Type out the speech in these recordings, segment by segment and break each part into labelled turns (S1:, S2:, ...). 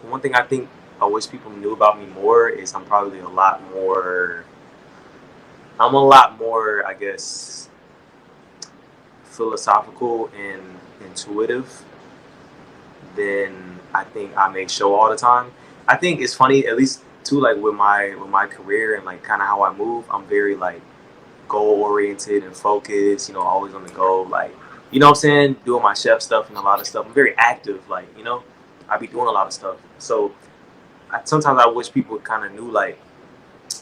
S1: one thing I think I wish people knew about me more is I'm a lot more, I guess, philosophical and intuitive than I think I may show all the time. I think it's funny, at least too, like with my career and like kind of how I move. I'm very like goal oriented and focused. Always on the go. Like, what I'm saying, doing my chef stuff and a lot of stuff. I'm very active. Like, I be doing a lot of stuff. So sometimes I wish people kind of knew like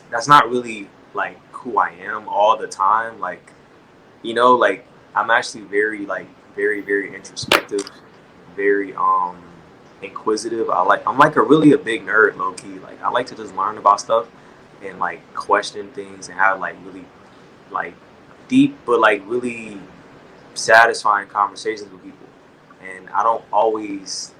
S1: that's not really like who I am all the time. Like, like I'm actually very like very introspective, very inquisitive. I'm like a big nerd, low key. Like I like to just learn about stuff and like question things and have like really like deep but like really satisfying conversations with people. And I don't always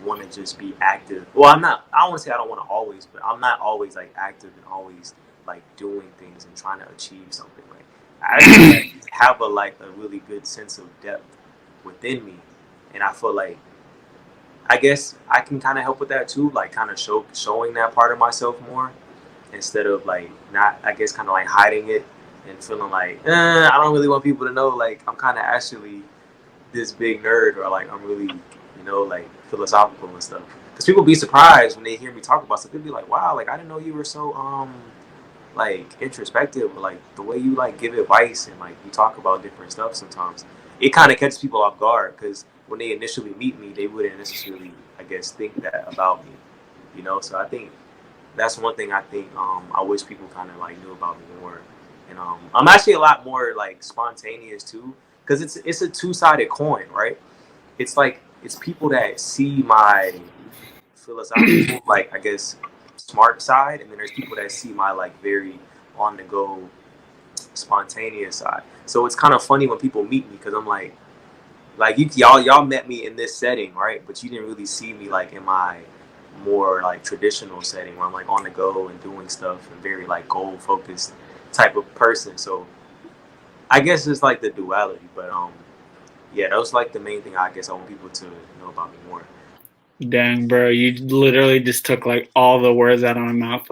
S1: want to just be active. Well, I'm not. I don't want to say I don't want to always, but I'm not always like active and always like doing things and trying to achieve something. Like I actually have a really good sense of depth within me, and I feel like I guess I can kind of help with that too. Like kind of showing that part of myself more instead of like not. I guess kind of like hiding it and feeling like I don't really want people to know. Like I'm kind of actually this big nerd or like I'm really like philosophical and stuff because people be surprised when they hear me talk about stuff. They'll be like, wow, like I didn't know you were so like introspective or like the way you like give advice and like you talk about different stuff. Sometimes it kind of catches people off guard because when they initially meet me they wouldn't necessarily, I guess, think that about me, so I think that's one thing I think I wish people kind of like knew about me more. And I'm actually a lot more like spontaneous too because it's a two-sided coin, right? It's like it's people that see my philosophical, like I guess, smart side, and then there's people that see my like very on the go, spontaneous side. So it's kind of funny when people meet me because I'm like y'all met me in this setting, right? But you didn't really see me like in my more like traditional setting where I'm like on the go and doing stuff and very like goal focused type of person. So I guess it's like the duality, but yeah, that was like the main thing I guess I want people to know about me more.
S2: Dang, bro, you literally just took like all the words out of my mouth.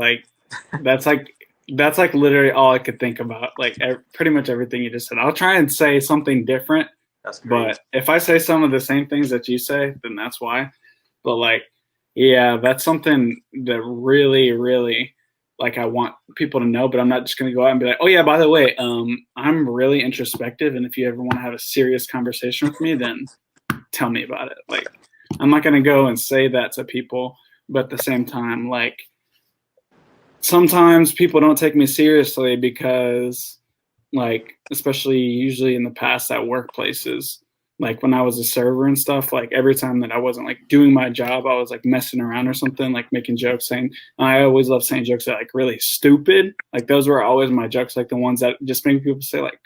S2: That's like that's like literally all I could think about. Like pretty much everything you just said. I'll try and say something different,
S1: That's crazy.
S2: but if I say some of the same things that you say, then that's why. But like, yeah, that's something that really, really like I want people to know. But I'm not just gonna go out and be like, oh yeah, by the way, I'm really introspective, and if you ever want to have a serious conversation with me, then tell me about it. Like, I'm not gonna go and say that to people, but at the same time, like sometimes people don't take me seriously because like especially usually in the past at workplaces, like when I was a server and stuff, like every time that I wasn't like doing my job, I was like messing around or something, like making jokes, saying, I always love saying jokes that are like really stupid, like those were always my jokes, like the ones that just make people say like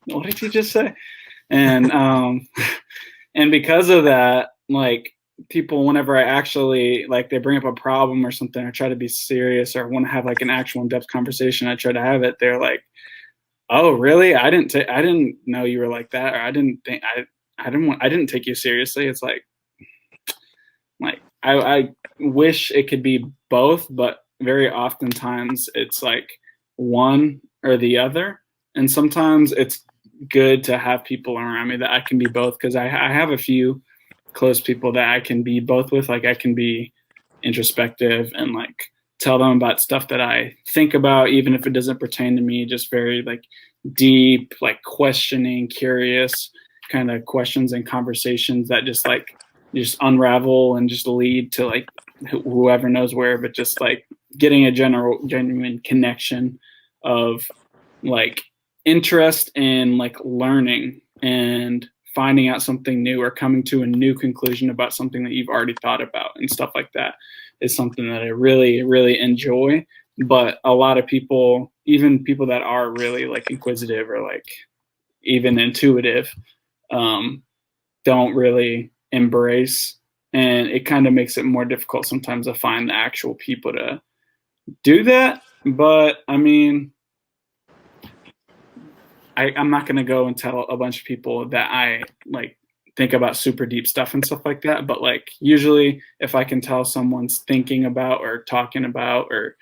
S2: what did you just say? And and because of that, like people, whenever I actually like they bring up a problem or something or try to be serious or want to have like an actual in-depth conversation, I try to have it, they're like, oh really, I didn't know you were like that, or I didn't think I didn't take you seriously. It's like I wish it could be both, but very oftentimes it's like one or the other, and sometimes it's good to have people around me that I can be both, because I have a few close people that I can be both with. Like I can be introspective and like tell them about stuff that I think about, even if it doesn't pertain to me, just very like deep, like questioning, curious kind of questions and conversations that just unravel and just lead to like whoever knows where, but just like getting a genuine connection of like interest in like learning and finding out something new or coming to a new conclusion about something that you've already thought about and stuff like that is something that I really, really enjoy. But a lot of people, even people that are really like inquisitive or like even intuitive, um, don't really embrace. And it kind of makes it more difficult sometimes to find the actual people to do that. But I mean, I'm not going to go and tell a bunch of people that I like think about super deep stuff and stuff like that. But like usually if I can tell someone's thinking about or talking about or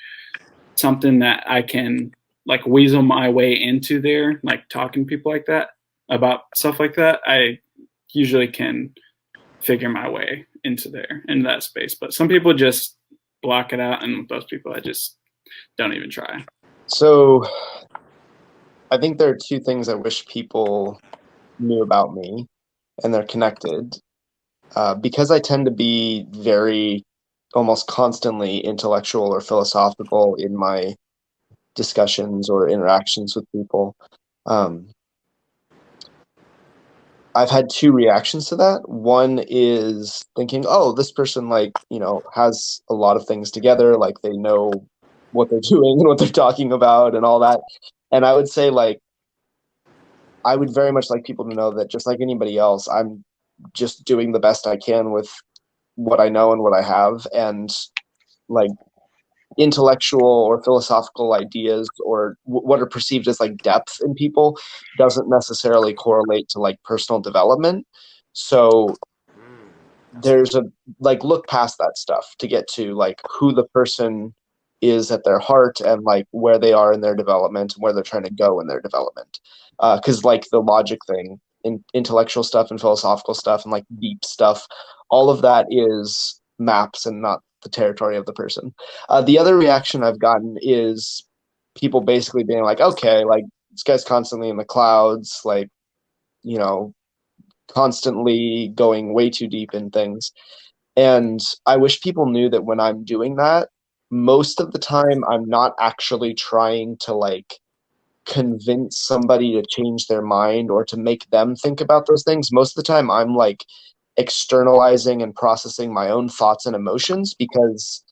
S2: something that I can like weasel my way into there, like talking to people like that about stuff like that, I usually can figure my way into that space. But some people just block it out, and with those people I just don't even try.
S3: So I think there are two things I wish people knew about me, and they're connected. Because I tend to be very almost constantly intellectual or philosophical in my discussions or interactions with people. I've had two reactions to that. One is thinking, oh, this person has a lot of things together, like they know what they're doing and what they're talking about and all that. And I would say I would very much like people to know that just like anybody else, I'm just doing the best I can with what I know and what I have, and like intellectual or philosophical ideas or what are perceived as like depth in people doesn't necessarily correlate to like personal development. So there's a look past that stuff to get to like who the person is at their heart and like where they are in their development and where they're trying to go in their development. Because like the logic thing, intellectual stuff and philosophical stuff and like deep stuff, all of that is maps and not the territory of the person. The other reaction I've gotten is people basically being like, okay, like this guy's constantly in the clouds, like, constantly going way too deep in things. And I wish people knew that when I'm doing that, most of the time I'm not actually trying to like convince somebody to change their mind or to make them think about those things. Most of the time I'm like externalizing and processing my own thoughts and emotions, because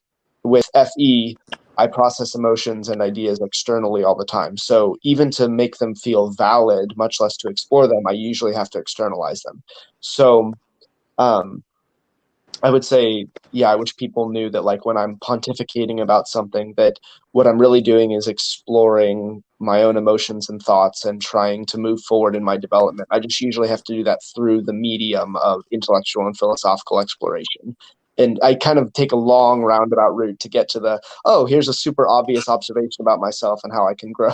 S3: with FE, I process emotions and ideas externally all the time. So even to make them feel valid, much less to explore them, I usually have to externalize them. So I would say, yeah, I wish people knew that like when I'm pontificating about something, that what I'm really doing is exploring my own emotions and thoughts and trying to move forward in my development. I just usually have to do that through the medium of intellectual and philosophical exploration. And I kind of take a long roundabout route to get to here's a super obvious observation about myself and how I can grow.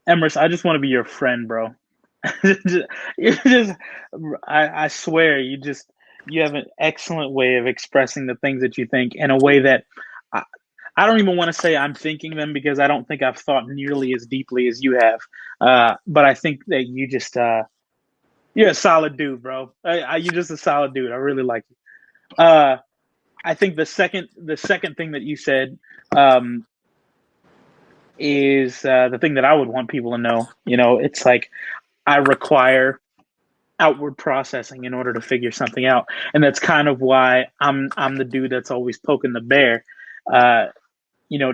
S4: Emrys, I just want to be your friend, bro. I swear, you have an excellent way of expressing the things that you think in a way that I don't even want to say I'm thinking them, because I don't think I've thought nearly as deeply as you have. But I think that you're a solid dude, bro. You're just a solid dude. I really like you. I think the second thing that you said is the thing that I would want people to know. It's like I require outward processing in order to figure something out, and that's kind of why I'm the dude that's always poking the bear.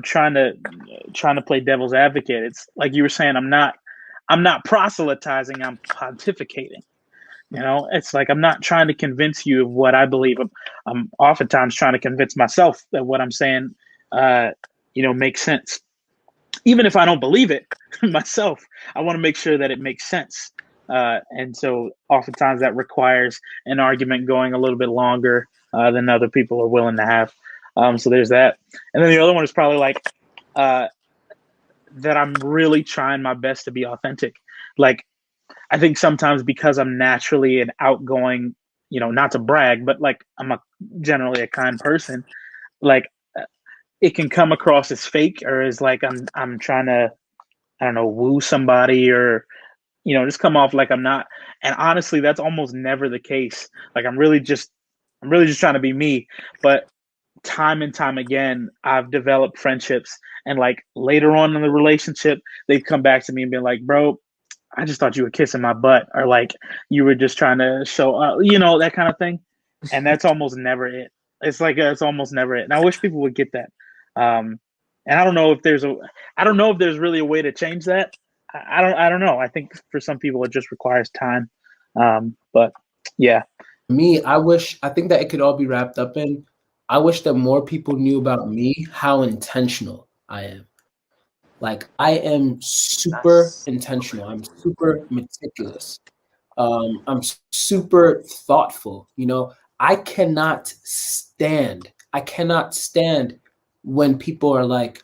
S4: Trying to play devil's advocate. It's like you were saying, I'm not proselytizing, I'm pontificating. It's like I'm not trying to convince you of what I believe. I'm oftentimes trying to convince myself that what I'm saying makes sense. Even if I don't believe it myself, I want to make sure that it makes sense. And so oftentimes that requires an argument going a little bit longer than other people are willing to have. So there's that. And then the other one is probably like that I'm really trying my best to be authentic. Like, I think sometimes because I'm naturally an outgoing, not to brag, but like I'm generally a kind person, like it can come across as fake or as like I'm trying to, I don't know, woo somebody or, just come off like I'm not. And honestly, that's almost never the case. Like I'm really just trying to be me. But time and time again, I've developed friendships, and like later on in the relationship, they've come back to me and been like, bro, I just thought you were kissing my butt, or like you were just trying to show up, that kind of thing. And that's almost never it. It's like it's almost never it. And I wish people would get that. And I don't know if there's really a way to change that. I don't know. I think for some people it just requires time. But yeah.
S5: Me, I think that it could all be wrapped up in, I wish that more people knew about me, how intentional I am. Like I am super intentional. I'm super meticulous. I'm super thoughtful. I cannot stand when people are like,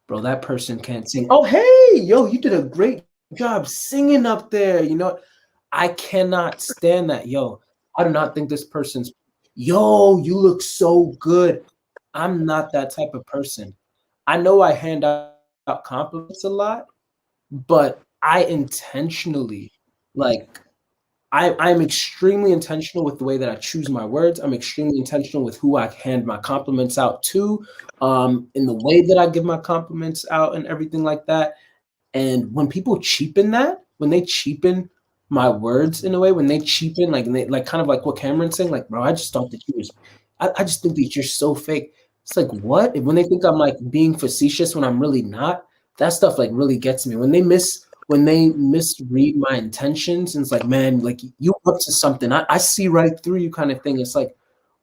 S5: bro, that person can't sing. Oh, hey, yo, you did a great job singing up there. I cannot stand that. Yo, I do not think this person's, yo, you look so good. I'm not that type of person. I know I hand out compliments a lot, but I intentionally, like, I'm extremely intentional with the way that I choose my words. I'm extremely intentional with who I hand my compliments out to, in the way that I give my compliments out and everything like that. And when people cheapen that, when they cheapen my words in a way, when they cheapen, like, and they, like, kind of like what Cameron's saying, like, bro, I just thought that I just think that you're so fake. It's like, what? When they think I'm like being facetious when I'm really not, that stuff like really gets me. When they misread my intentions, and it's like, man, like, you up to something. I see right through you, kind of thing. It's like,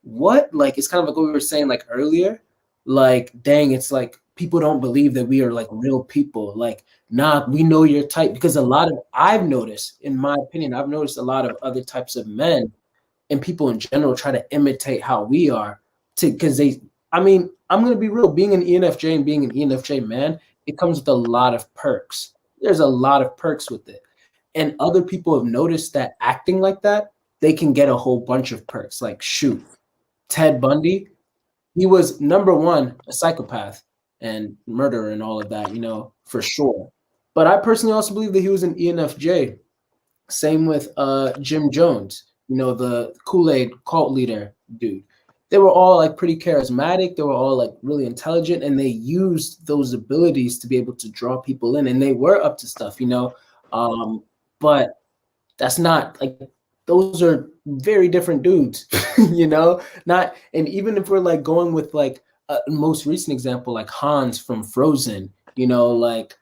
S5: what? Like, it's kind of like what we were saying like earlier. Like, dang, it's like people don't believe that we are like real people. Like, nah, we know your type, because I've noticed, in my opinion, I've noticed a lot of other types of men and people in general try to imitate how we are, because I'm gonna be real, being an ENFJ and being an ENFJ man, it comes with a lot of perks. There's a lot of perks with it. And other people have noticed that acting like that, they can get a whole bunch of perks. Like, shoot, Ted Bundy, he was number one, a psychopath and murderer and all of that, for sure. But I personally also believe that he was an ENFJ. Same with Jim Jones, the Kool-Aid cult leader dude. They were all like pretty charismatic. They were all like really intelligent, and they used those abilities to be able to draw people in, and they were up to stuff, but that's not like, those are very different dudes, not. And even if we're like going with like a most recent example, like Hans from Frozen, like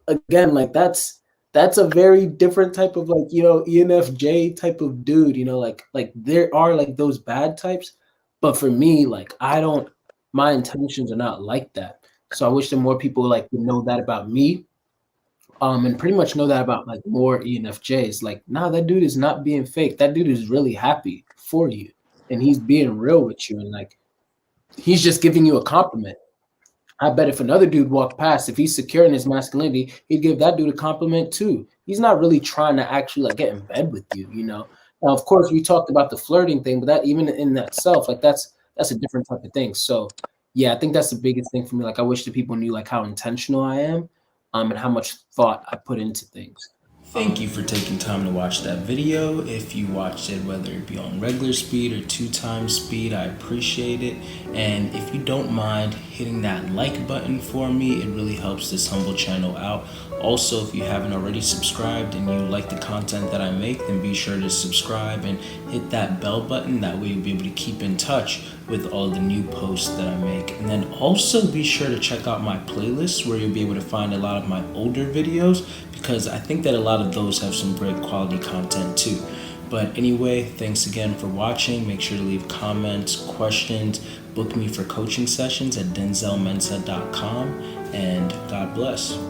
S5: again, like that's a very different type of like, ENFJ type of dude, like there are like those bad types, but for me, like, my intentions are not like that. So I wish that more people like would know that about me, and pretty much know that about like more ENFJs. Like, nah, that dude is not being fake. That dude is really happy for you, and he's being real with you, and like, he's just giving you a compliment. I bet if another dude walked past, if he's secure in his masculinity, he'd give that dude a compliment too. He's not really trying to actually like get in bed with you, Now, of course, we talked about the flirting thing, but that, even in that self, like, that's a different type of thing. So yeah, I think that's the biggest thing for me. Like, I wish that people knew like how intentional I am, and how much thought I put into things.
S6: Thank you for taking time to watch that video. If you watched it, whether it be on regular speed or 2x speed, I appreciate it. And if you don't mind hitting that like button for me, it really helps this humble channel out. Also, if you haven't already subscribed and you like the content that I make, then be sure to subscribe and hit that bell button. That way you'll be able to keep in touch with all the new posts that I make. And then also be sure to check out my playlist, where you'll be able to find a lot of my older videos, because I think that a lot of those have some great quality content too. But anyway, thanks again for watching. Make sure to leave comments, questions, book me for coaching sessions at denzelmensah.com, and God bless.